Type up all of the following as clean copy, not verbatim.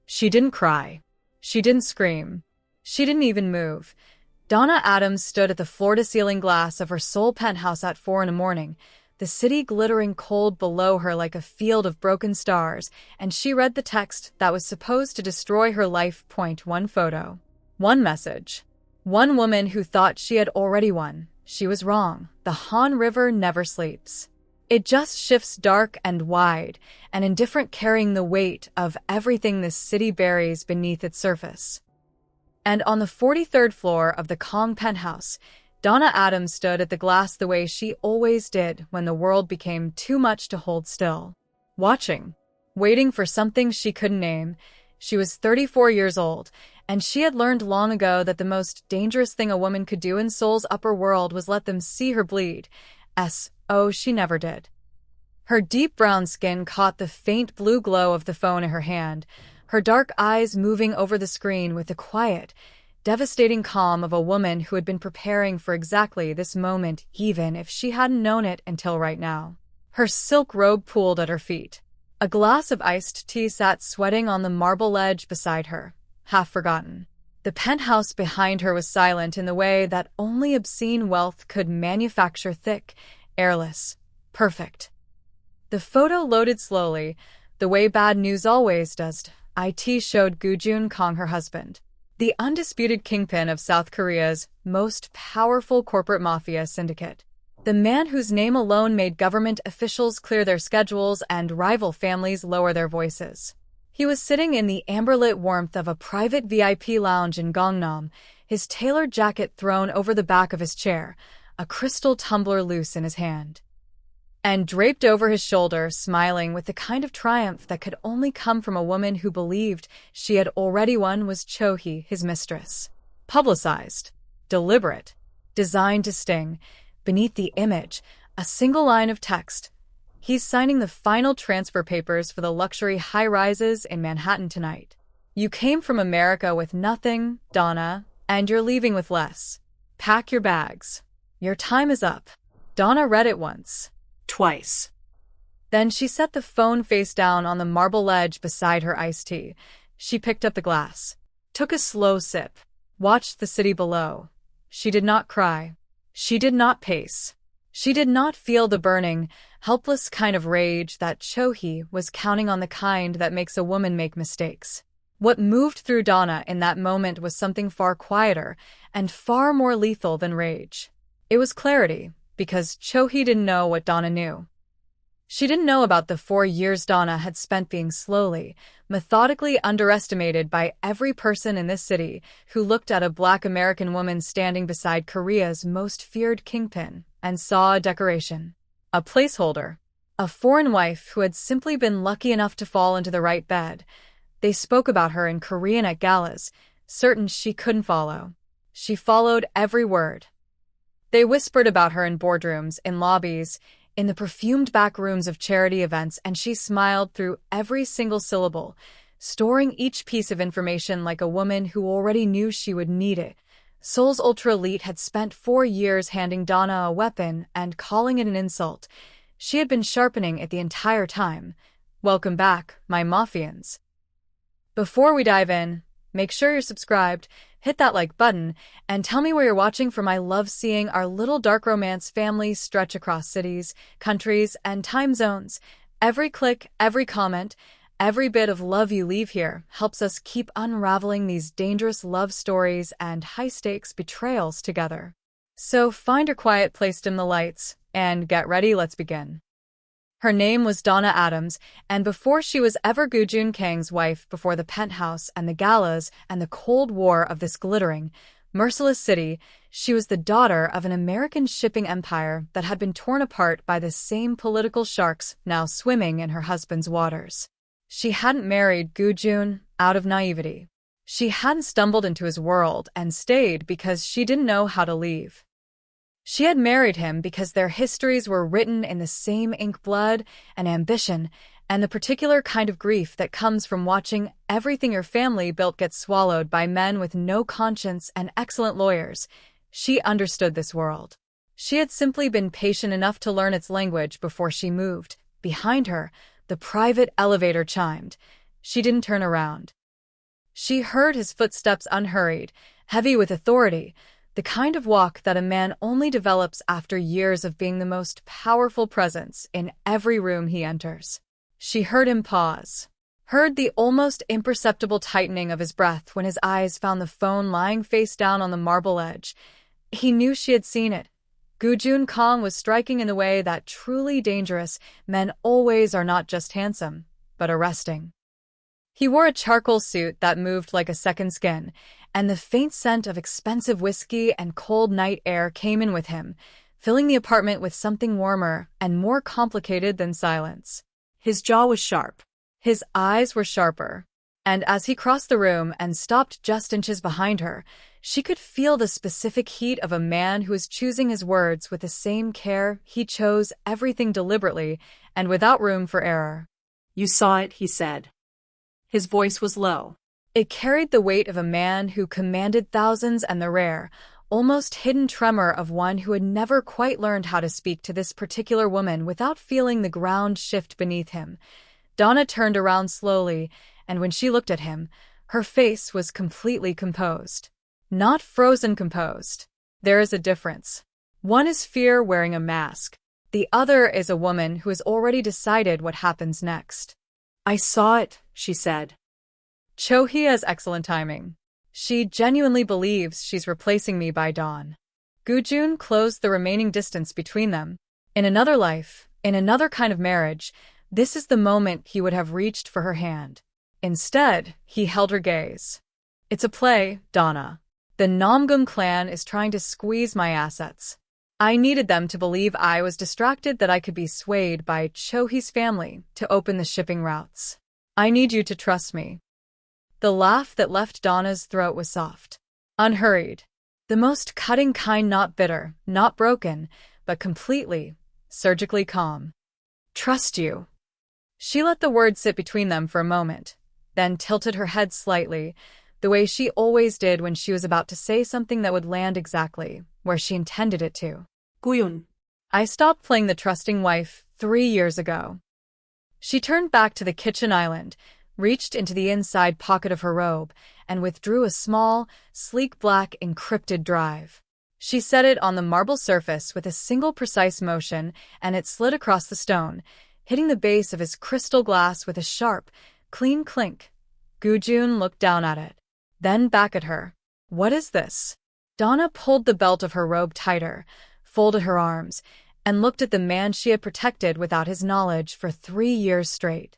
She didn't cry. She didn't scream. She didn't even move. Donna Adams stood at the floor-to-ceiling glass of her Seoul penthouse at 4 a.m, the city glittering cold below her like a field of broken stars, and she read the text that was supposed to destroy her life. One photo. One message. One woman who thought she had already won. She was wrong. The Han River never sleeps. It just shifts dark and wide, and indifferent, carrying the weight of everything this city buries beneath its surface. And on the 43rd floor of the Kang penthouse, Donna Adams stood at the glass the way she always did when the world became too much to hold still. Watching. Waiting for something she couldn't name. She was 34 years old, and she had learned long ago that the most dangerous thing a woman could do in Seoul's upper world was let them see her bleed. Oh, she never did. Her deep brown skin caught the faint blue glow of the phone in her hand, her dark eyes moving over the screen with the quiet, devastating calm of a woman who had been preparing for exactly this moment, even if she hadn't known it until right now. Her silk robe pooled at her feet. A glass of iced tea sat sweating on the marble ledge beside her, half forgotten. The penthouse behind her was silent in the way that only obscene wealth could manufacture: thick, airless, perfect. The photo loaded slowly, the way bad news always does. It showed Gu-jun Kang, her husband, the undisputed kingpin of South Korea's most powerful corporate mafia syndicate. The man whose name alone made government officials clear their schedules and rival families lower their voices. He was sitting in the amber-lit warmth of a private VIP lounge in Gangnam, his tailored jacket thrown over the back of his chair, a crystal tumbler loose in his hand. And draped over his shoulder, smiling with the kind of triumph that could only come from a woman who believed she had already won, was Cho-hee, his mistress. Publicized. Deliberate. Designed to sting. Beneath the image, a single line of text. He's signing the final transfer papers for the luxury high-rises in Manhattan tonight. You came from America with nothing, Donna, and you're leaving with less. Pack your bags. Your time is up. Donna read it once. Twice. Then she set the phone face down on the marble ledge beside her iced tea. She picked up the glass, took a slow sip, watched the city below. She did not cry. She did not pace. She did not feel the burning, helpless kind of rage that Cho-hee was counting on, the kind that makes a woman make mistakes. What moved through Donna in that moment was something far quieter and far more lethal than rage. It was clarity, because Cho-hee didn't know what Donna knew. She didn't know about the 4 years Donna had spent being slowly, methodically underestimated by every person in this city who looked at a Black American woman standing beside Korea's most feared kingpin and saw a decoration, a placeholder, a foreign wife who had simply been lucky enough to fall into the right bed. They spoke about her in Korean at galas, certain she couldn't follow. She followed every word. They whispered about her in boardrooms, in lobbies, in the perfumed back rooms of charity events, and she smiled through every single syllable, storing each piece of information like a woman who already knew she would need it. Seoul's ultra-elite had spent 4 years handing Donna a weapon and calling it an insult. She had been sharpening it the entire time. Welcome back, my Mafians. Before we dive in, make sure you're subscribed, hit that like button, and tell me where you're watching from. I love seeing our little dark romance family stretch across cities, countries, and time zones. Every click, every comment, every bit of love you leave here helps us keep unraveling these dangerous love stories and high-stakes betrayals together. So find a quiet place, dim the lights, and get ready, let's begin. Her name was Donna Adams, and before she was ever Gu-jun Kang's wife, before the penthouse and the galas and the Cold War of this glittering, merciless city, she was the daughter of an American shipping empire that had been torn apart by the same political sharks now swimming in her husband's waters. She hadn't married Gu-jun out of naivety. She hadn't stumbled into his world and stayed because she didn't know how to leave. She had married him because their histories were written in the same ink, blood and ambition, and the particular kind of grief that comes from watching everything your family built get swallowed by men with no conscience and excellent lawyers. She understood this world. She had simply been patient enough to learn its language before she moved. Behind her, the private elevator chimed. She didn't turn around. She heard his footsteps unhurried, heavy with authority, the kind of walk that a man only develops after years of being the most powerful presence in every room he enters. She heard him pause, heard the almost imperceptible tightening of his breath when his eyes found the phone lying face down on the marble edge. He knew she had seen it. Gu-jun Kang was striking in the way that truly dangerous men always are, not just handsome, but arresting. He wore a charcoal suit that moved like a second skin, and the faint scent of expensive whiskey and cold night air came in with him, filling the apartment with something warmer and more complicated than silence. His jaw was sharp. His eyes were sharper. And as he crossed the room and stopped just inches behind her, she could feel the specific heat of a man who was choosing his words with the same care he chose everything deliberately and without room for error. "You saw it," he said. His voice was low. It carried the weight of a man who commanded thousands and the rare, almost hidden tremor of one who had never quite learned how to speak to this particular woman without feeling the ground shift beneath him. Donna turned around slowly, and when she looked at him, her face was completely composed. Not frozen composed. There is a difference. One is fear wearing a mask. The other is a woman who has already decided what happens next. "I saw it," she said. Cho-hee has excellent timing. She genuinely believes she's replacing me by dawn. Gu-jun closed the remaining distance between them. In another life, in another kind of marriage, this is the moment he would have reached for her hand. Instead, he held her gaze. "It's a play, Donna. The Namgum clan is trying to squeeze my assets. I needed them to believe I was distracted, that I could be swayed by Cho-hee's family to open the shipping routes. I need you to trust me." The laugh that left Donna's throat was soft, unhurried, the most cutting kind, not bitter, not broken, but completely, surgically calm. "Trust you." She let the words sit between them for a moment, then tilted her head slightly, the way she always did when she was about to say something that would land exactly where she intended it to. "Gu-jun." "I stopped playing the trusting wife 3 years ago." She turned back to the kitchen island, reached into the inside pocket of her robe, and withdrew a small, sleek black encrypted drive. She set it on the marble surface with a single precise motion, and it slid across the stone, hitting the base of his crystal glass with a sharp, clean clink. Gu-jun looked down at it, then back at her. "What is this?" Donna pulled the belt of her robe tighter, folded her arms, and looked at the man she had protected without his knowledge for 3 years straight.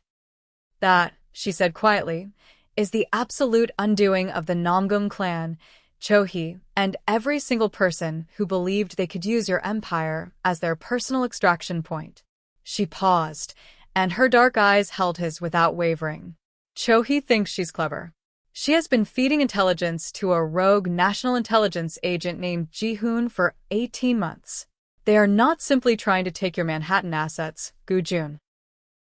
"That," she said quietly, "is the absolute undoing of the Namgum clan, Cho-hee, and every single person who believed they could use your empire as their personal extraction point." She paused, and her dark eyes held his without wavering. "Cho-hee thinks she's clever. She has been feeding intelligence to a rogue national intelligence agent named Ji-hoon for 18 months. They are not simply trying to take your Manhattan assets, Gu-jun.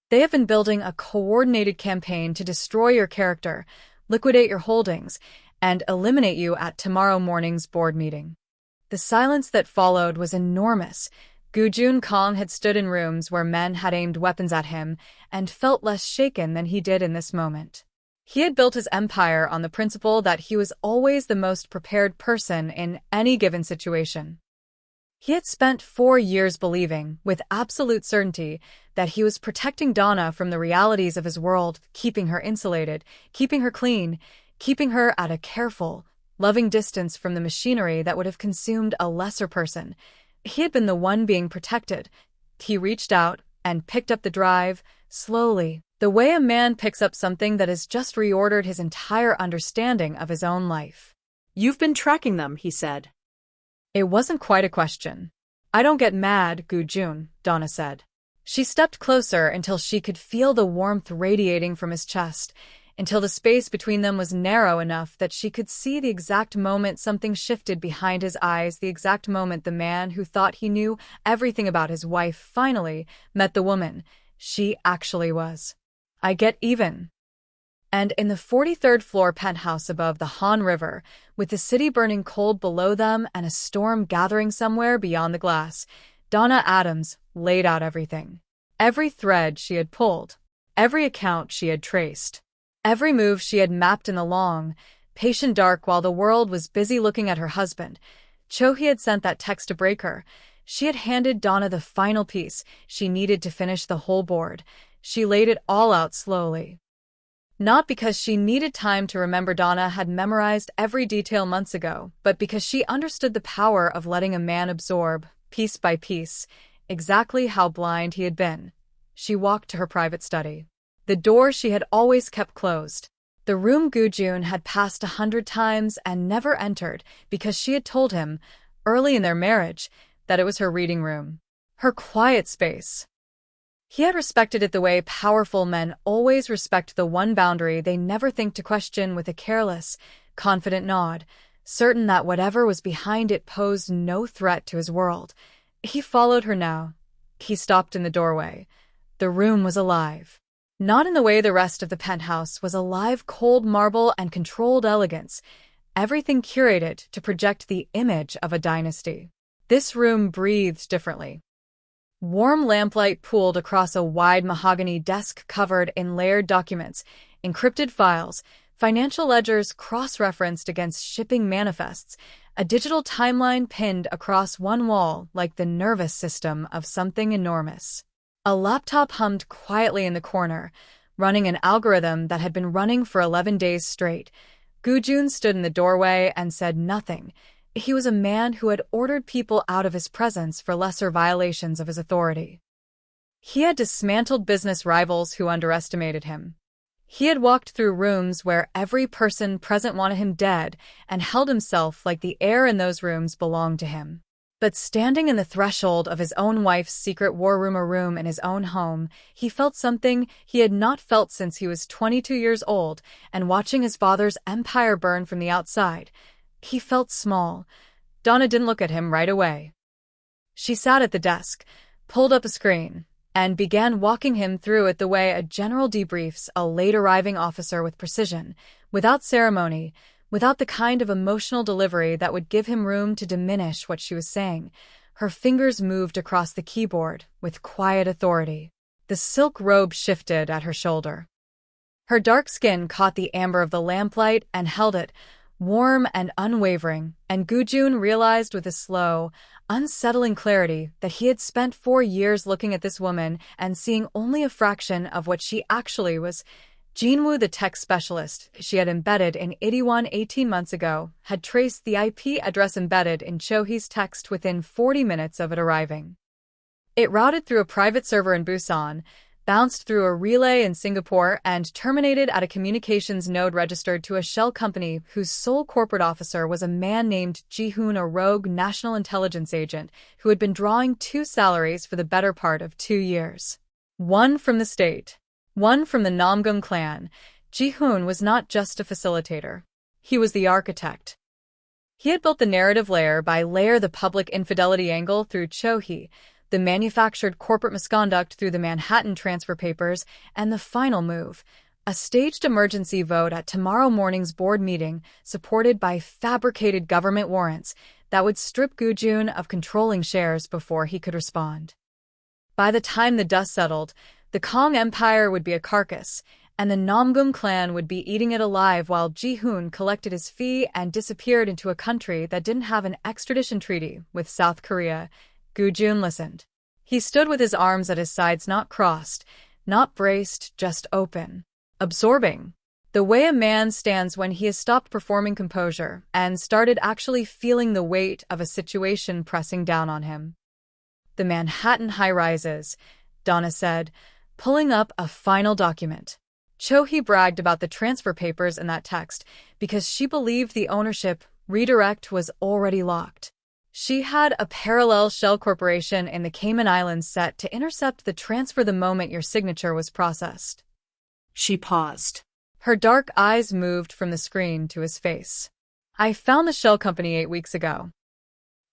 They have been building a coordinated campaign to destroy your character, liquidate your holdings, and eliminate you at tomorrow morning's board meeting." The silence that followed was enormous. Gu-jun Kang had stood in rooms where men had aimed weapons at him and felt less shaken than he did in this moment. He had built his empire on the principle that he was always the most prepared person in any given situation. He had spent 4 years believing, with absolute certainty, that he was protecting Donna from the realities of his world, keeping her insulated, keeping her clean, keeping her at a careful, loving distance from the machinery that would have consumed a lesser person. He had been the one being protected. He reached out and picked up the drive, slowly, the way a man picks up something that has just reordered his entire understanding of his own life. "You've been tracking them," he said. It wasn't quite a question. "I don't get mad, Gu-jun," Donna said. She stepped closer until she could feel the warmth radiating from his chest, until the space between them was narrow enough that she could see the exact moment something shifted behind his eyes, the exact moment the man who thought he knew everything about his wife finally met the woman she actually was. "I get even." And in the 43rd floor penthouse above the Han River, with the city burning cold below them and a storm gathering somewhere beyond the glass, Donna Adams laid out everything. Every thread she had pulled, every account she had traced, Every move she had mapped in the long, patient dark while the world was busy looking at her husband. Cho-hee had sent that text to break her. She had handed Donna the final piece she needed to finish the whole board. She laid it all out slowly. Not because she needed time to remember Donna had memorized every detail months ago, but because she understood the power of letting a man absorb, piece by piece, exactly how blind he had been. She walked to her private study. The door she had always kept closed. The room Gu-jun had passed 100 times and never entered because she had told him, early in their marriage, that it was her reading room. Her quiet space. He had respected it the way powerful men always respect the one boundary they never think to question, with a careless, confident nod, certain that whatever was behind it posed no threat to his world. He followed her now. He stopped in the doorway. The room was alive. Not in the way the rest of the penthouse was alive, cold marble and controlled elegance, everything curated to project the image of a dynasty. This room breathed differently. Warm lamplight pooled across a wide mahogany desk covered in layered documents, encrypted files, financial ledgers cross-referenced against shipping manifests, a digital timeline pinned across one wall like the nervous system of something enormous. A laptop hummed quietly in the corner, running an algorithm that had been running for 11 days straight. Gu-jun stood in the doorway and said nothing. He was a man who had ordered people out of his presence for lesser violations of his authority. He had dismantled business rivals who underestimated him. He had walked through rooms where every person present wanted him dead and held himself like the air in those rooms belonged to him. But standing in the threshold of his own wife's secret war rumor room in his own home, he felt something he had not felt since he was 22 years old, and watching his father's empire burn from the outside, he felt small. Donna didn't look at him right away. She sat at the desk, pulled up a screen, and began walking him through it the way a general debriefs a late-arriving officer, with precision, without ceremony, without the kind of emotional delivery that would give him room to diminish what she was saying. Her fingers moved across the keyboard with quiet authority. The silk robe shifted at her shoulder. Her dark skin caught the amber of the lamplight and held it, warm and unwavering, and Gu-jun realized with a slow, unsettling clarity that he had spent 4 years looking at this woman and seeing only a fraction of what she actually was. Jinwoo, the tech specialist she had embedded in Itaewon 18 months ago, had traced the IP address embedded in Cho-hee's text within 40 minutes of it arriving. It routed through a private server in Busan, bounced through a relay in Singapore, and terminated at a communications node registered to a shell company whose sole corporate officer was a man named Ji-hoon, a rogue national intelligence agent who had been drawing 2 salaries for the better part of 2 years. One from the state. One from the Namgung clan. Ji-hoon was not just a facilitator. He was the architect. He had built the narrative layer by layer, the public infidelity angle through Cho-hee, the manufactured corporate misconduct through the Manhattan transfer papers, and the final move, a staged emergency vote at tomorrow morning's board meeting supported by fabricated government warrants that would strip Gu-jun of controlling shares before he could respond. By the time the dust settled, the Kang Empire would be a carcass, and the Namgung clan would be eating it alive while Ji-hoon collected his fee and disappeared into a country that didn't have an extradition treaty with South Korea. Gu-jun listened. He stood with his arms at his sides, not crossed, not braced, just open. Absorbing. The way a man stands when he has stopped performing composure and started actually feeling the weight of a situation pressing down on him. The Manhattan high-rises, Donna said, pulling up a final document. Cho-hee bragged about the transfer papers in that text because she believed the ownership redirect was already locked. She had a parallel shell corporation in the Cayman Islands set to intercept the transfer the moment your signature was processed. She paused. Her dark eyes moved from the screen to his face. I found the shell company 8 weeks ago.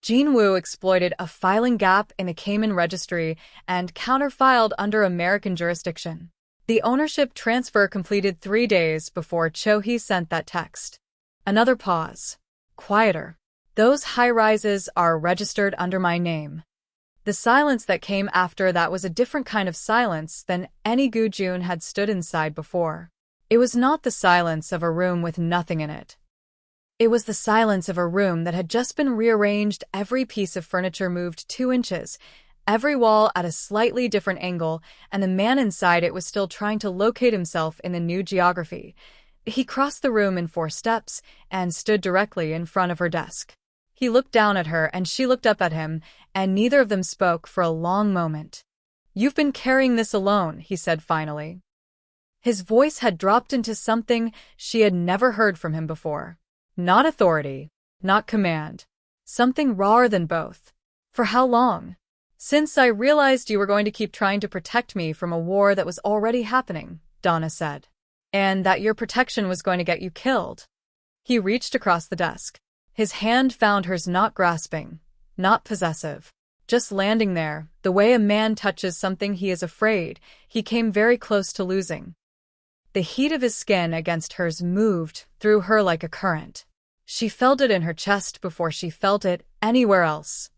Jinwoo exploited a filing gap in the Cayman registry and counterfiled under American jurisdiction. The ownership transfer completed 3 days before Cho-hee sent that text. Another pause. Quieter. Those high-rises are registered under my name. The silence that came after that was a different kind of silence than any Gu-jun had stood inside before. It was not the silence of a room with nothing in it. It was the silence of a room that had just been rearranged, every piece of furniture moved 2 inches, every wall at a slightly different angle, and the man inside it was still trying to locate himself in the new geography. He crossed the room in 4 steps and stood directly in front of her desk. He looked down at her and she looked up at him, and neither of them spoke for a long moment. "You've been carrying this alone," he said finally. His voice had dropped into something she had never heard from him before. Not authority, not command. Something rawer than both. "For how long?" "Since I realized you were going to keep trying to protect me from a war that was already happening," Donna said. "And that your protection was going to get you killed." He reached across the desk. His hand found hers, not grasping, not possessive, just landing there, the way a man touches something he is afraid he came very close to losing. The heat of his skin against hers moved through her like a current. She felt it in her chest before she felt it anywhere else.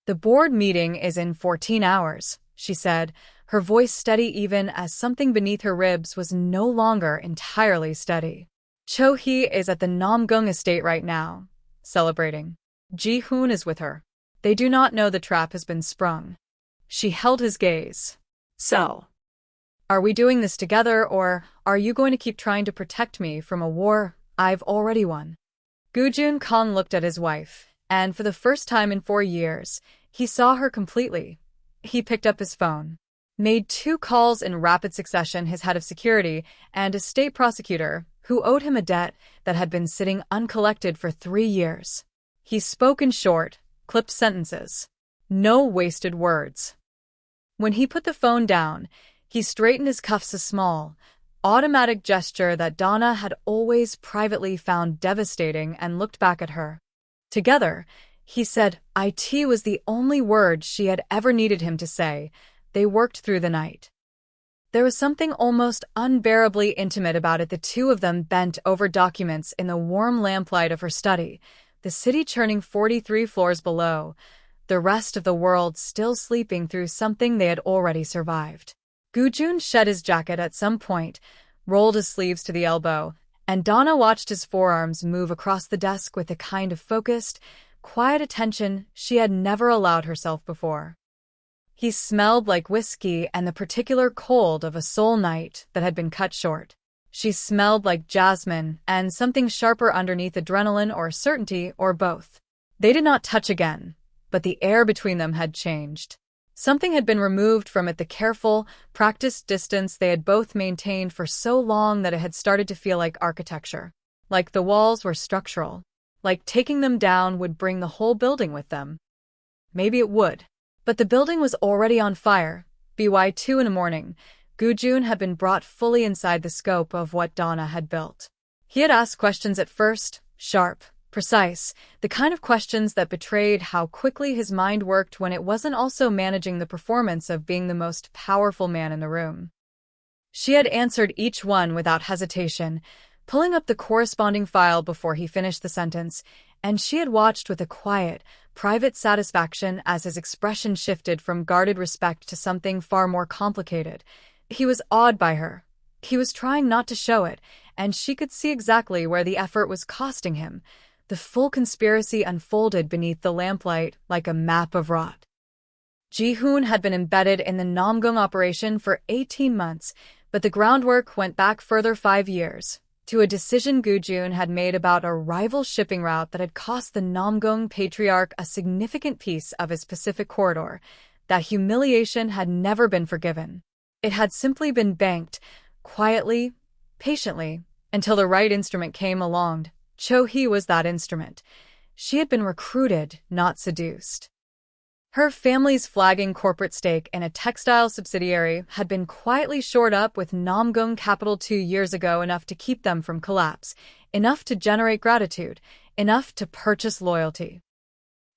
"The board meeting is in 14 hours, she said, her voice steady even as something beneath her ribs was no longer entirely steady. "Cho-hee is at the Namgung estate right now, celebrating. Ji-hoon is with her. They do not know the trap has been sprung." She held his gaze. "So, "Are we doing this together, or are you going to keep trying to protect me from a war I've already won?" Gu-jun Kang looked at his wife, and for the first time in 4 years, he saw her completely. He picked up his phone, made 2 calls in rapid succession, his head of security and a state prosecutor who owed him a debt that had been sitting uncollected for 3 years. He spoke in short, clipped sentences. No wasted words. When he put the phone down, he straightened his cuffs, a small, automatic gesture that Donna had always privately found devastating, and looked back at her. Together, he said, "It" was the only word she had ever needed him to say. They worked through the night. There was something almost unbearably intimate about it. The 2 of them bent over documents in the warm lamplight of her study, the city churning 43 floors below, the rest of the world still sleeping through something they had already survived. Gu-jun shed his jacket at some point, rolled his sleeves to the elbow, and Donna watched his forearms move across the desk with a kind of focused, quiet attention she had never allowed herself before. He smelled like whiskey and the particular cold of a Seoul night that had been cut short. She smelled like jasmine and something sharper underneath, adrenaline or certainty or both. They did not touch again, but the air between them had changed. Something had been removed from it, the careful, practiced distance they had both maintained for so long that it had started to feel like architecture. Like the walls were structural. Like taking them down would bring the whole building with them. Maybe it would. But the building was already on fire. By 2 in the morning, Gu-jun had been brought fully inside the scope of what Donna had built. He had asked questions at first, sharp, precise, the kind of questions that betrayed how quickly his mind worked when it wasn't also managing the performance of being the most powerful man in the room. She had answered each one without hesitation, pulling up the corresponding file before he finished the sentence, and she had watched with a quiet, private satisfaction as his expression shifted from guarded respect to something far more complicated. He was awed by her. He was trying not to show it, and she could see exactly where the effort was costing him. The full conspiracy unfolded beneath the lamplight like a map of rot. Ji-hoon had been embedded in the Namgung operation for 18 months, but the groundwork went back further 5 years, to a decision Gu-jun had made about a rival shipping route that had cost the Namgung patriarch a significant piece of his Pacific corridor. That humiliation had never been forgiven. It had simply been banked, quietly, patiently, until the right instrument came along. Cho-hee was that instrument. She had been recruited, not seduced. Her family's flagging corporate stake in a textile subsidiary had been quietly shored up with Namgung capital 2 years ago, enough to keep them from collapse, enough to generate gratitude, enough to purchase loyalty.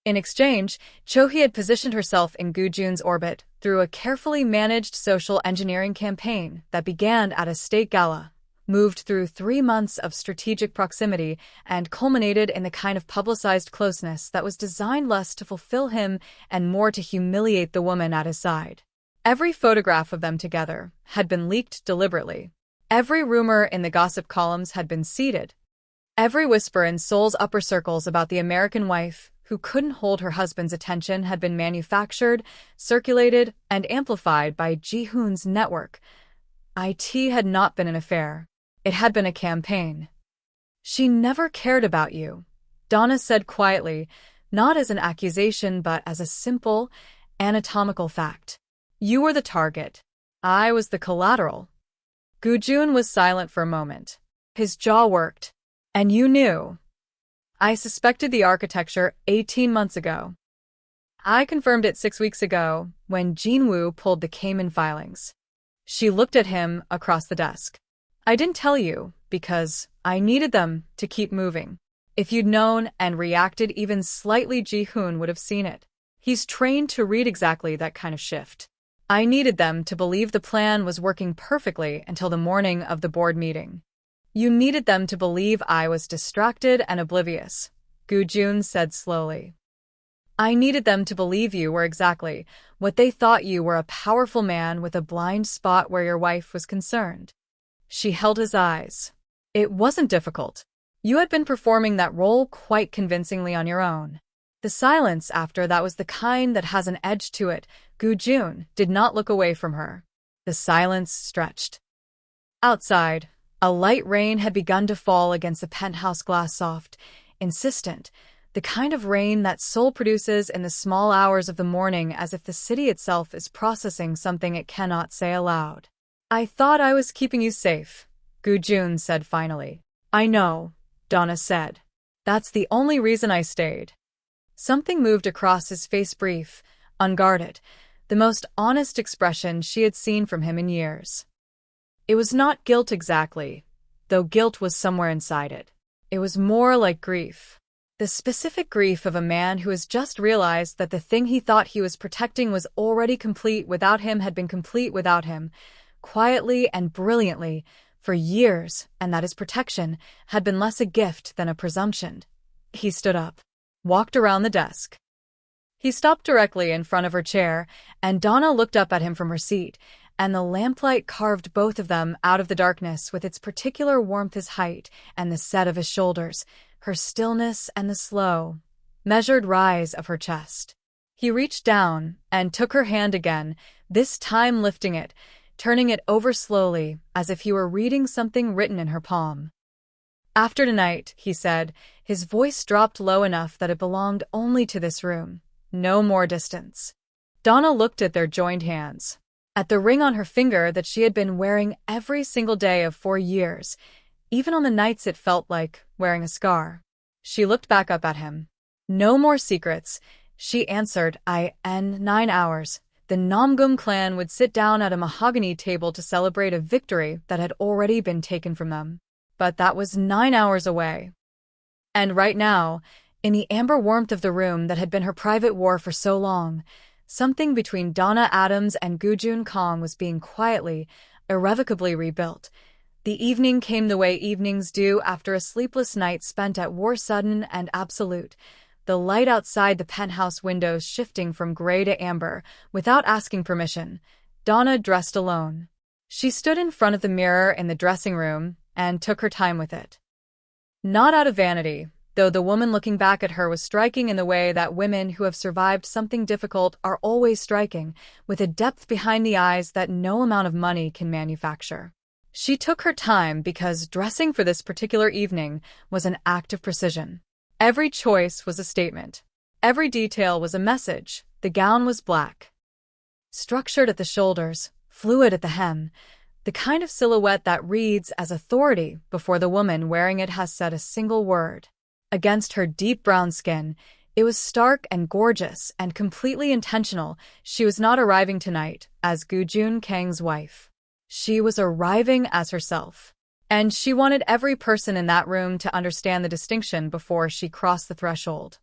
In exchange, Cho-hee had positioned herself in Gu-jun's orbit through a carefully managed social engineering campaign that began at a state gala, moved through 3 months of strategic proximity, and culminated in the kind of publicized closeness that was designed less to fulfill him and more to humiliate the woman at his side. Every photograph of them together had been leaked deliberately. Every rumor in the gossip columns had been seeded. Every whisper in Seoul's upper circles about the American wife who couldn't hold her husband's attention had been manufactured, circulated, and amplified by Ji-hoon's network. It had not been an affair. It had been a campaign. "She never cared about you," Donna said quietly, not as an accusation but as a simple, anatomical fact. "You were the target. I was the collateral." Gu-jun was silent for a moment. His jaw worked. "And you knew." "I suspected the architecture 18 months ago. I confirmed it 6 weeks ago when Jin-woo pulled the Cayman filings." She looked at him across the desk. "I didn't tell you because I needed them to keep moving. If you'd known and reacted even slightly, Ji-hoon would have seen it. He's trained to read exactly that kind of shift. I needed them to believe the plan was working perfectly until the morning of the board meeting." "You needed them to believe I was distracted and oblivious," Gu-jun said slowly. "I needed them to believe you were exactly what they thought you were, a powerful man with a blind spot where your wife was concerned." She held his eyes. "It wasn't difficult. You had been performing that role quite convincingly on your own." The silence after that was the kind that has an edge to it. Gu-jun did not look away from her. The silence stretched. Outside, a light rain had begun to fall against the penthouse glass, soft, insistent, the kind of rain that Seoul produces in the small hours of the morning, as if the city itself is processing something it cannot say aloud. "I thought I was keeping you safe," Gu-jun said finally. "I know," Donna said. "That's the only reason I stayed." Something moved across his face, brief, unguarded, the most honest expression she had seen from him in years. It was not guilt exactly, though guilt was somewhere inside it. It was more like grief. The specific grief of a man who has just realized that the thing he thought he was protecting was already complete without him, had been complete without him, quietly and brilliantly, for years, and that his protection had been less a gift than a presumption. He stood up, walked around the desk. He stopped directly in front of her chair, and Donna looked up at him from her seat, and the lamplight carved both of them out of the darkness with its particular warmth, his height and the set of his shoulders, her stillness and the slow, measured rise of her chest. He reached down and took her hand again, this time lifting it, turning it over slowly, as if he were reading something written in her palm. "After tonight," he said, his voice dropped low enough that it belonged only to this room. "No more distance." Donna looked at their joined hands, at the ring on her finger that she had been wearing every single day of 4 years, even on the nights it felt like wearing a scar. She looked back up at him. "No more secrets," she answered. In 9 hours, the Namgum clan would sit down at a mahogany table to celebrate a victory that had already been taken from them. But that was 9 hours away. And right now, in the amber warmth of the room that had been her private war for so long, something between Donna Adams and Gu-jun Kang was being quietly, irrevocably rebuilt. The evening came the way evenings do after a sleepless night spent at war, sudden and absolute, the light outside the penthouse windows shifting from gray to amber, without asking permission. Donna dressed alone. She stood in front of the mirror in the dressing room and took her time with it. Not out of vanity, though the woman looking back at her was striking in the way that women who have survived something difficult are always striking, with a depth behind the eyes that no amount of money can manufacture. She took her time because dressing for this particular evening was an act of precision. Every choice was a statement. Every detail was a message. The gown was black, structured at the shoulders, fluid at the hem, the kind of silhouette that reads as authority before the woman wearing it has said a single word. Against her deep brown skin, it was stark and gorgeous and completely intentional. She was not arriving tonight as Gu-jun Kang's wife. She was arriving as herself. And she wanted every person in that room to understand the distinction before she crossed the threshold.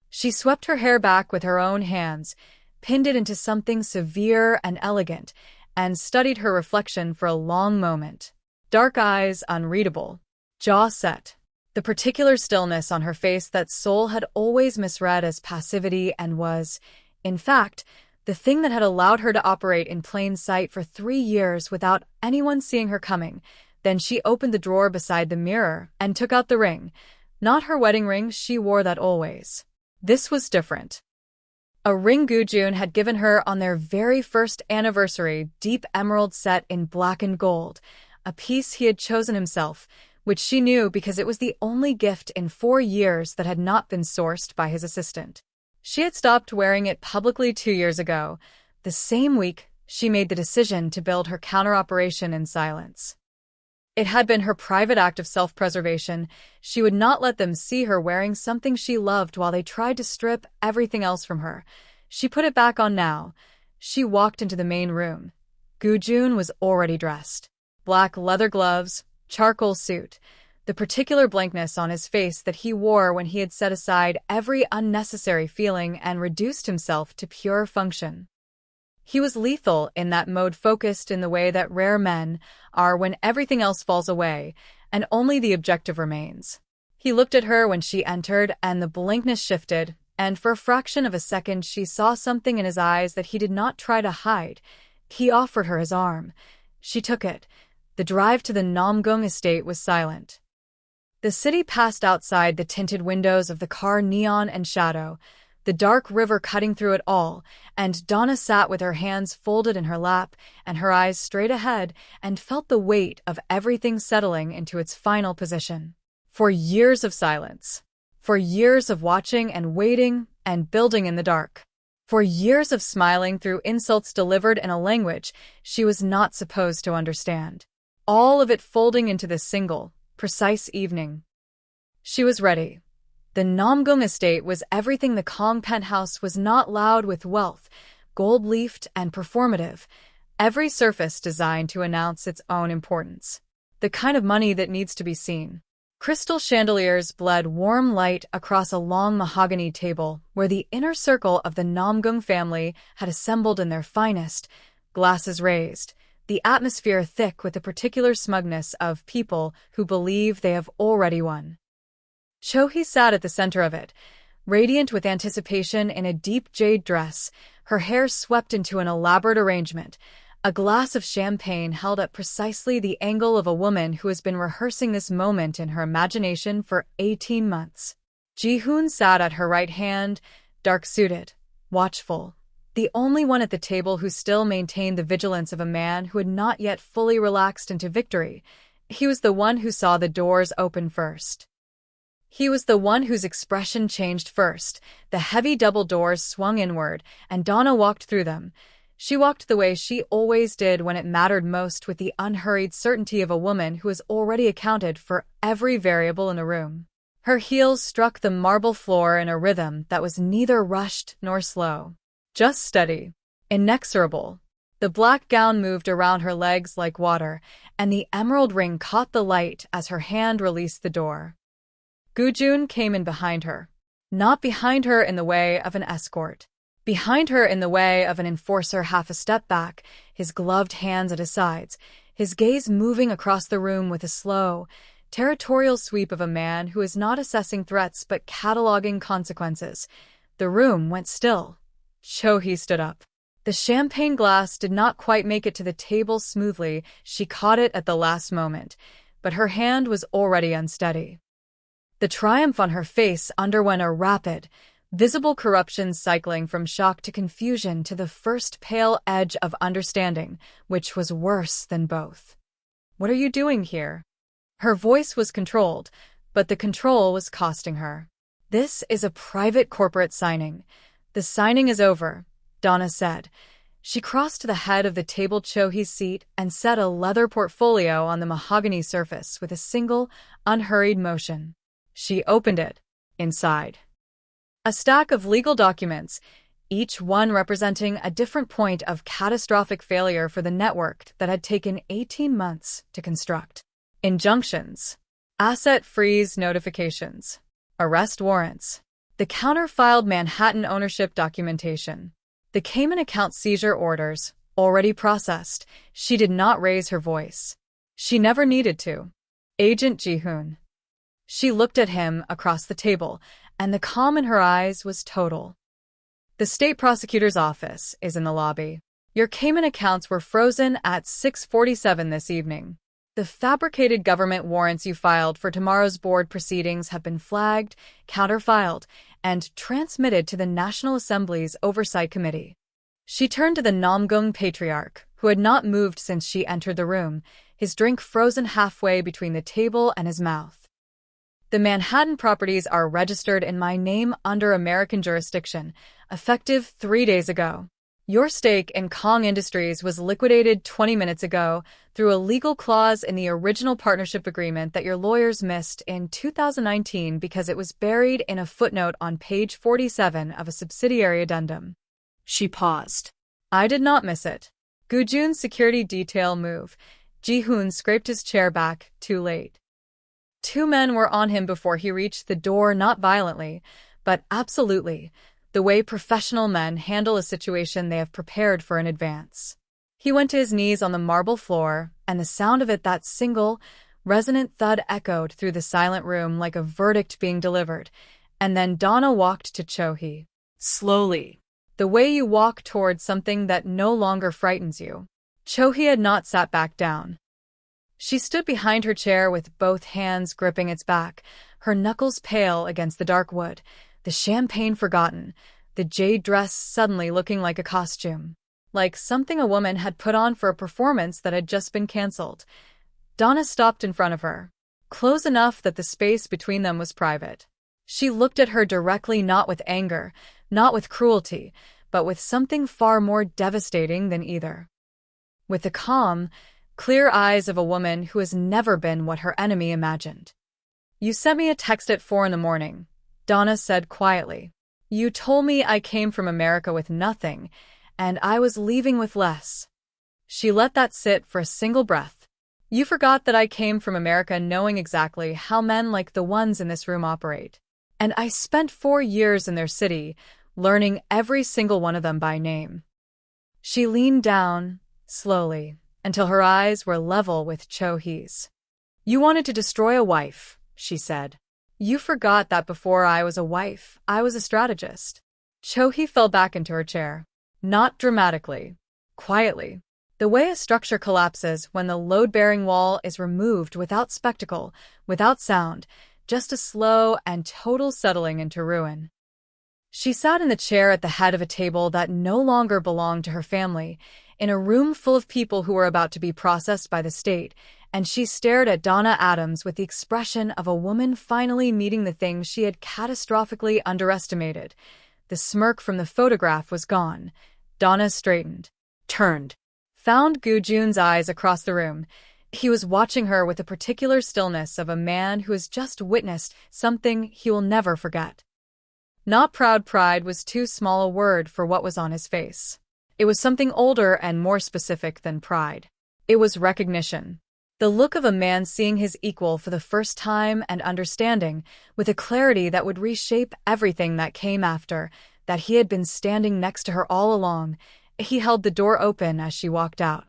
She swept her hair back with her own hands, pinned it into something severe and elegant, and studied her reflection for a long moment. Dark eyes unreadable, jaw set, the particular stillness on her face that Seoul had always misread as passivity and was, in fact, The thing that had allowed her to operate in plain sight for 3 years without anyone seeing her coming. Then she opened the drawer beside the mirror and took out the ring. Not her wedding ring, she wore that always. This was different. A ring Gu-jun had given her on their very first anniversary, deep emerald set in black and gold, a piece he had chosen himself, which she knew because it was the only gift in 4 years that had not been sourced by his assistant. She had stopped wearing it publicly 2 years ago. The same week, she made the decision to build her counter-operation in silence. It had been her private act of self-preservation. She would not let them see her wearing something she loved while they tried to strip everything else from her. She put it back on now. She walked into the main room. Gu-jun was already dressed. Black leather gloves, charcoal suit, the particular blankness on his face that he wore when he had set aside every unnecessary feeling and reduced himself to pure function. He was lethal in that mode, focused in the way that rare men are when everything else falls away and only the objective remains. He looked at her when she entered, and the blankness shifted, and for a fraction of a second she saw something in his eyes that he did not try to hide. He offered her his arm. She took it. The drive to the Namgung estate was silent. The city passed outside the tinted windows of the car, neon and shadow, the dark river cutting through it all, and Donna sat with her hands folded in her lap and her eyes straight ahead and felt the weight of everything settling into its final position. For years of silence. For years of watching and waiting and building in the dark. For years of smiling through insults delivered in a language she was not supposed to understand. All of it folding into this single, precise evening. She was ready. The Namgung estate was everything the Kang penthouse was not, loud with wealth, gold-leafed and performative, every surface designed to announce its own importance. The kind of money that needs to be seen. Crystal chandeliers bled warm light across a long mahogany table where the inner circle of the Namgung family had assembled in their finest, glasses raised, the atmosphere thick with the particular smugness of people who believe they have already won. Cho-hee sat at the center of it, radiant with anticipation in a deep jade dress, her hair swept into an elaborate arrangement, a glass of champagne held at precisely the angle of a woman who has been rehearsing this moment in her imagination for 18 months. Ji-hoon sat at her right hand, dark-suited, watchful, the only one at the table who still maintained the vigilance of a man who had not yet fully relaxed into victory. He was the one who saw the doors open first. He was the one whose expression changed first. The heavy double doors swung inward, and Donna walked through them. She walked the way she always did when it mattered most, with the unhurried certainty of a woman who has already accounted for every variable in a room. Her heels struck the marble floor in a rhythm that was neither rushed nor slow. Just steady. Inexorable. The black gown moved around her legs like water, and the emerald ring caught the light as her hand released the door. Gu-jun came in behind her. Not behind her in the way of an escort. Behind her in the way of an enforcer, half a step back, his gloved hands at his sides, his gaze moving across the room with a slow, territorial sweep of a man who is not assessing threats but cataloging consequences. The room went still. Cho-hee stood up. The champagne glass did not quite make it to the table smoothly. She caught it at the last moment, but her hand was already unsteady. The triumph on her face underwent a rapid, visible corruption, cycling from shock to confusion to the first pale edge of understanding, which was worse than both. "What are you doing here?" Her voice was controlled, but the control was costing her. "This is a private corporate signing. The signing is over," Donna said. She crossed to the head of the table, Cho-hee's seat, and set a leather portfolio on the mahogany surface with a single, unhurried motion. She opened it. Inside, a stack of legal documents, each one representing a different point of catastrophic failure for the network that had taken 18 months to construct. Injunctions, asset freeze notifications, arrest warrants, the counter-filed Manhattan ownership documentation, the Cayman account seizure orders, already processed. She did not raise her voice. She never needed to. "Agent Ji-hoon." She looked at him across the table, and the calm in her eyes was total. The state prosecutor's office is in the lobby. Your Cayman accounts were frozen at 6:47 this evening. The fabricated government warrants you filed for tomorrow's board proceedings have been flagged, counterfiled, and transmitted to the National Assembly's Oversight Committee. She turned to the Namgung patriarch, who had not moved since she entered the room, his drink frozen halfway between the table and his mouth. The Manhattan properties are registered in my name under American jurisdiction, effective 3 days ago. Your stake in Kang Industries was liquidated 20 minutes ago through a legal clause in the original partnership agreement that your lawyers missed in 2019 because it was buried in a footnote on page 47 of a subsidiary addendum. She paused. I did not miss it. Gu-jun's security detail move. Ji-hoon scraped his chair back, too late. 2 men were on him before he reached the door, not violently, but absolutely, the way professional men handle a situation they have prepared for in advance. He went to his knees on the marble floor, and the sound of it, that single, resonant thud, echoed through the silent room like a verdict being delivered. And then Donna walked to Cho-hee. Slowly. The way you walk towards something that no longer frightens you. Cho-hee had not sat back down. She stood behind her chair with both hands gripping its back, her knuckles pale against the dark wood, the champagne forgotten, the jade dress suddenly looking like a costume, like something a woman had put on for a performance that had just been cancelled. Donna stopped in front of her, close enough that the space between them was private. She looked at her directly, not with anger, not with cruelty, but with something far more devastating than either. With the calm, clear eyes of a woman who has never been what her enemy imagined. You sent me a text at 4 a.m, Donna said quietly. You told me I came from America with nothing, and I was leaving with less. She let that sit for a single breath. You forgot that I came from America knowing exactly how men like the ones in this room operate. And I spent 4 years in their city, learning every single one of them by name. She leaned down, slowly, until her eyes were level with Cho-hee's. You wanted to destroy a wife, she said. You forgot that before I was a wife, I was a strategist. Cho-hee fell back into her chair. Not dramatically. Quietly. The way a structure collapses when the load-bearing wall is removed without spectacle, without sound, just a slow and total settling into ruin. She sat in the chair at the head of a table that no longer belonged to her family, in a room full of people who were about to be processed by the state, and she stared at Donna Adams with the expression of a woman finally meeting the thing she had catastrophically underestimated. The smirk from the photograph was gone. Donna straightened, turned, found Gu-jun's eyes across the room. He was watching her with the particular stillness of a man who has just witnessed something he will never forget. Not proud. Pride was too small a word for what was on his face. It was something older and more specific than pride. It was recognition. The look of a man seeing his equal for the first time and understanding, with a clarity that would reshape everything that came after, that he had been standing next to her all along. He held the door open as she walked out.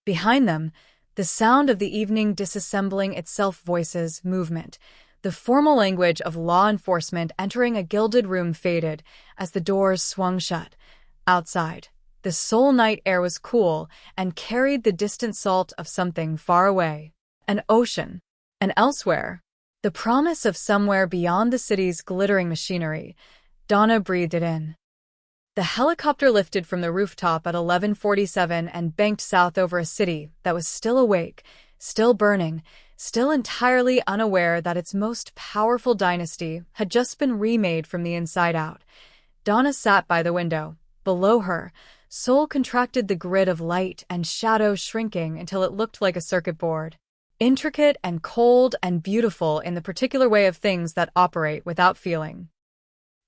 Behind them, the sound of the evening disassembling itself, voices, movement. The formal language of law enforcement entering a gilded room faded as the doors swung shut. Outside, the Seoul night air was cool and carried the distant salt of something far away. An ocean. And elsewhere, the promise of somewhere beyond the city's glittering machinery. Donna breathed it in. The helicopter lifted from the rooftop at 11:47 and banked south over a city that was still awake, still burning, still entirely unaware that its most powerful dynasty had just been remade from the inside out. Donna sat by the window. Below her, Seoul contracted, the grid of light and shadow shrinking until it looked like a circuit board. Intricate and cold and beautiful in the particular way of things that operate without feeling.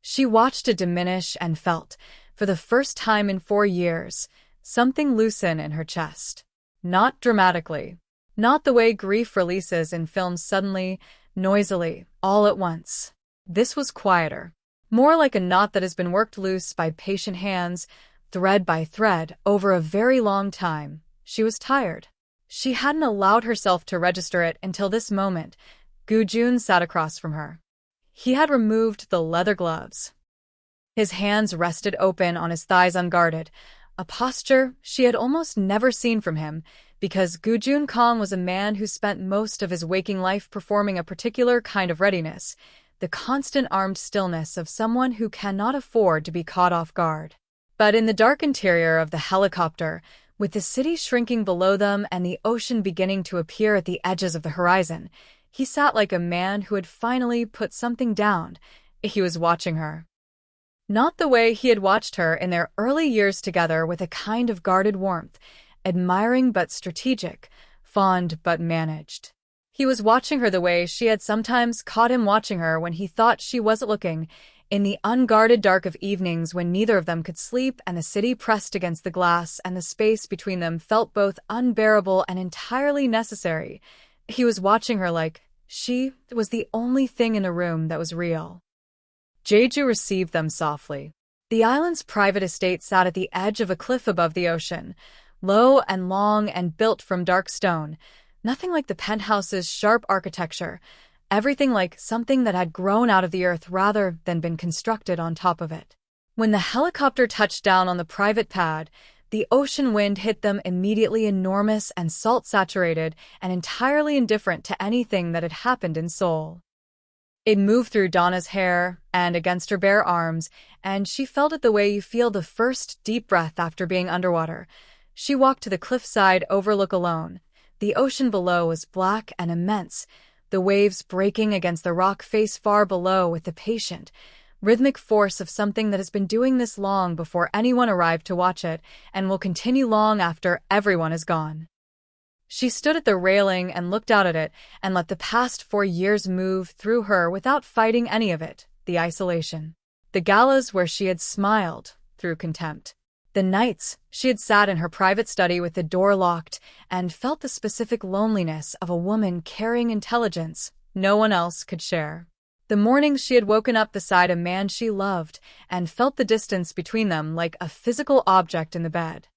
She watched it diminish and felt, for the first time in 4 years, something loosen in her chest. Not dramatically. Not the way grief releases in films suddenly, noisily, all at once. This was quieter. More like a knot that has been worked loose by patient hands, thread by thread, over a very long time. She was tired. She hadn't allowed herself to register it until this moment. Gu-jun sat across from her. He had removed the leather gloves. His hands rested open on his thighs unguarded, a posture she had almost never seen from him, because Gu-jun Kang was a man who spent most of his waking life performing a particular kind of readiness, the constant armed stillness of someone who cannot afford to be caught off guard. But in the dark interior of the helicopter, with the city shrinking below them and the ocean beginning to appear at the edges of the horizon, he sat like a man who had finally put something down. He was watching her. Not the way he had watched her in their early years together, with a kind of guarded warmth, admiring but strategic, fond but managed. He was watching her the way she had sometimes caught him watching her when he thought she wasn't looking, in the unguarded dark of evenings when neither of them could sleep and the city pressed against the glass and the space between them felt both unbearable and entirely necessary. He was watching her like she was the only thing in the room that was real. Jeju received them softly. The island's private estate sat at the edge of a cliff above the ocean, low and long and built from dark stone, nothing like the penthouse's sharp architecture, everything like something that had grown out of the earth rather than been constructed on top of it. When the helicopter touched down on the private pad, the ocean wind hit them immediately, enormous and salt-saturated and entirely indifferent to anything that had happened in Seoul. It moved through Donna's hair and against her bare arms, and she felt it the way you feel the first deep breath after being underwater. She walked to the cliffside overlook alone. The ocean below was black and immense, the waves breaking against the rock face far below with the patient, rhythmic force of something that has been doing this long before anyone arrived to watch it and will continue long after everyone is gone. She stood at the railing and looked out at it and let the past 4 years move through her without fighting any of it, the isolation. The galas where she had smiled through contempt. The nights she had sat in her private study with the door locked and felt the specific loneliness of a woman carrying intelligence no one else could share. The mornings she had woken up beside a man she loved and felt the distance between them like a physical object in the bed.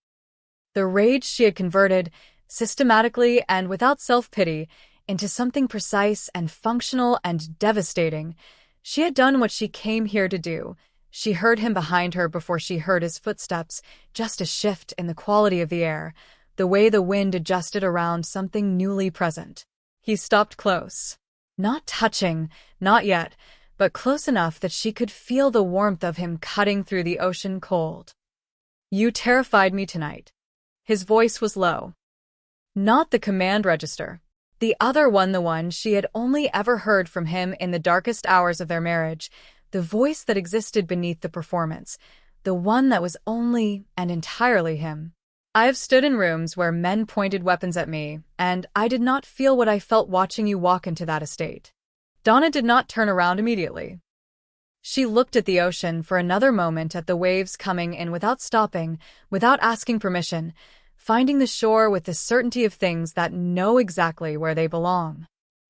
The rage she had converted, systematically and without self-pity, into something precise and functional and devastating. She had done what she came here to do. She heard him behind her before she heard his footsteps, just a shift in the quality of the air, the way the wind adjusted around something newly present. He stopped close. Not touching, not yet, but close enough that she could feel the warmth of him cutting through the ocean cold. "You terrified me tonight." His voice was low. Not the command register. The other one, the one she had only ever heard from him in the darkest hours of their marriage, the voice that existed beneath the performance, the one that was only and entirely him. "I have stood in rooms where men pointed weapons at me, and I did not feel what I felt watching you walk into that estate." Donna did not turn around immediately. She looked at the ocean for another moment, at the waves coming in without stopping, without asking permission, finding the shore with the certainty of things that know exactly where they belong.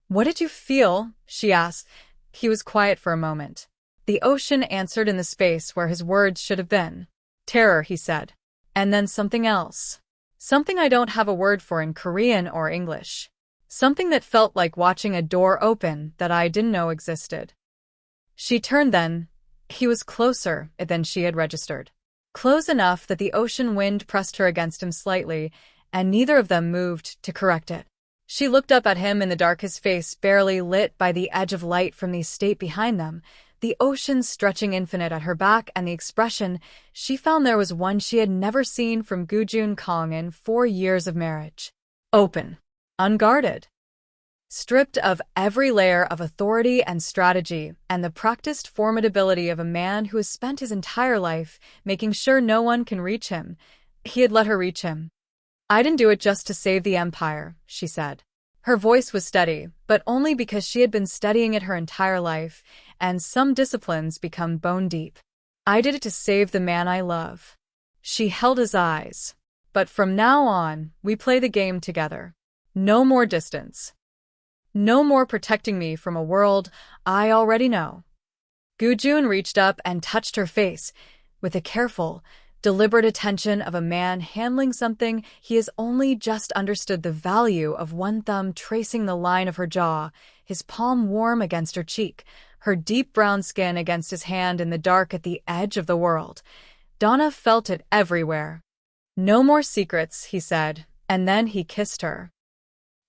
"What did you feel?" she asked. He was quiet for a moment. The ocean answered in the space where his words should have been. "Terror," he said. And then something else. Something I don't have a word for in Korean or English. Something that felt like watching a door open that I didn't know existed. She turned then. He was closer than she had registered. Close enough that the ocean wind pressed her against him slightly, and neither of them moved to correct it. She looked up at him in the dark, his face barely lit by the edge of light from the estate behind them, the ocean stretching infinite at her back, and the expression she found there was one she had never seen from Gu-jun Kang in 4 years of marriage. Open. Unguarded. Stripped of every layer of authority and strategy, and the practiced formidability of a man who has spent his entire life making sure no one can reach him. He had let her reach him. "I didn't do it just to save the empire," she said. Her voice was steady, but only because she had been studying it her entire life, and some disciplines become bone deep. "I did it to save the man I love." She held his eyes. "But from now on, we play the game together. No more distance. No more protecting me from a world I already know." Gu-jun reached up and touched her face, with the careful, deliberate attention of a man handling something he has only just understood the value of, one thumb tracing the line of her jaw, his palm warm against her cheek, her deep brown skin against his hand in the dark at the edge of the world. Donna felt it everywhere. "No more secrets," he said, and then he kissed her.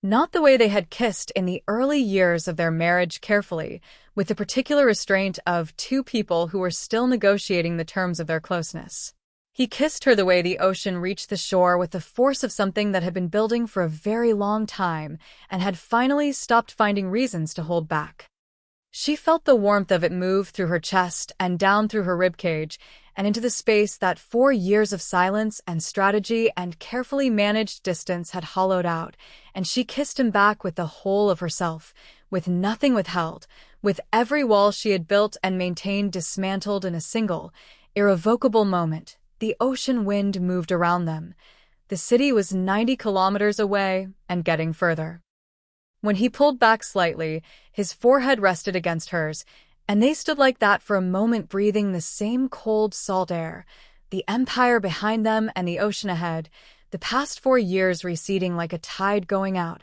Not the way they had kissed in the early years of their marriage, carefully, with the particular restraint of two people who were still negotiating the terms of their closeness. He kissed her the way the ocean reached the shore, with the force of something that had been building for a very long time and had finally stopped finding reasons to hold back. She felt the warmth of it move through her chest and down through her ribcage and into the space that 4 years of silence and strategy and carefully managed distance had hollowed out, and she kissed him back with the whole of herself, with nothing withheld, with every wall she had built and maintained dismantled in a single, irrevocable moment. The ocean wind moved around them. The city was 90 kilometers away and getting further. When he pulled back slightly, his forehead rested against hers, and they stood like that for a moment, breathing the same cold, salt air, the empire behind them and the ocean ahead, the past 4 years receding like a tide going out.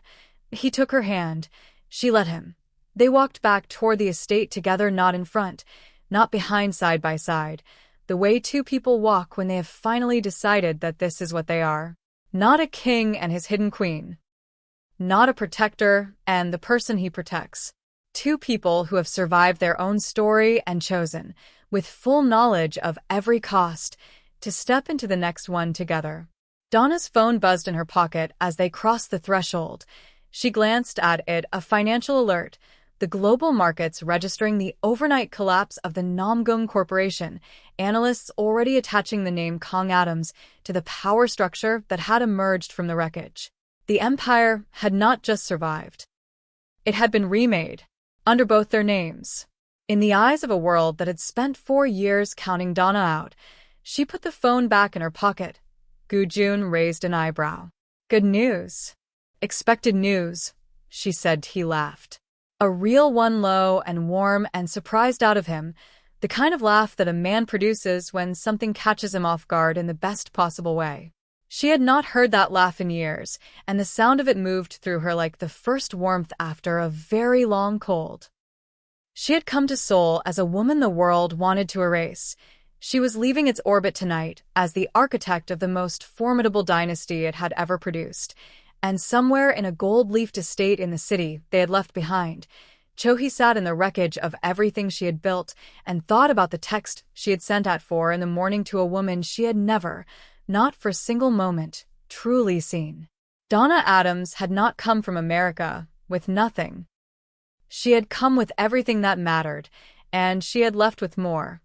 He took her hand. She let him. They walked back toward the estate together, not in front, not behind, side by side, the way two people walk when they have finally decided that this is what they are. Not a king and his hidden queen. Not a protector and the person he protects. Two people who have survived their own story and chosen, with full knowledge of every cost, to step into the next one together. Donna's phone buzzed in her pocket as they crossed the threshold. She glanced at it, a financial alert. The global markets registering the overnight collapse of the Namgung Corporation, analysts already attaching the name Donna Adams to the power structure that had emerged from the wreckage. The empire had not just survived. It had been remade, under both their names. In the eyes of a world that had spent 4 years counting Donna out, she put the phone back in her pocket. Gu-jun raised an eyebrow. "Good news." "Expected news," she said. He laughed. A real one, low and warm and surprised out of him, the kind of laugh that a man produces when something catches him off guard in the best possible way. She had not heard that laugh in years, and the sound of it moved through her like the first warmth after a very long cold. She had come to Seoul as a woman the world wanted to erase. She was leaving its orbit tonight as the architect of the most formidable dynasty it had ever produced. And somewhere in a gold-leafed estate in the city they had left behind, Cho-hee sat in the wreckage of everything she had built and thought about the text she had sent at 4 in the morning to a woman she had never, not for a single moment, truly seen. Donna Adams had not come from America with nothing. She had come with everything that mattered, and she had left with more.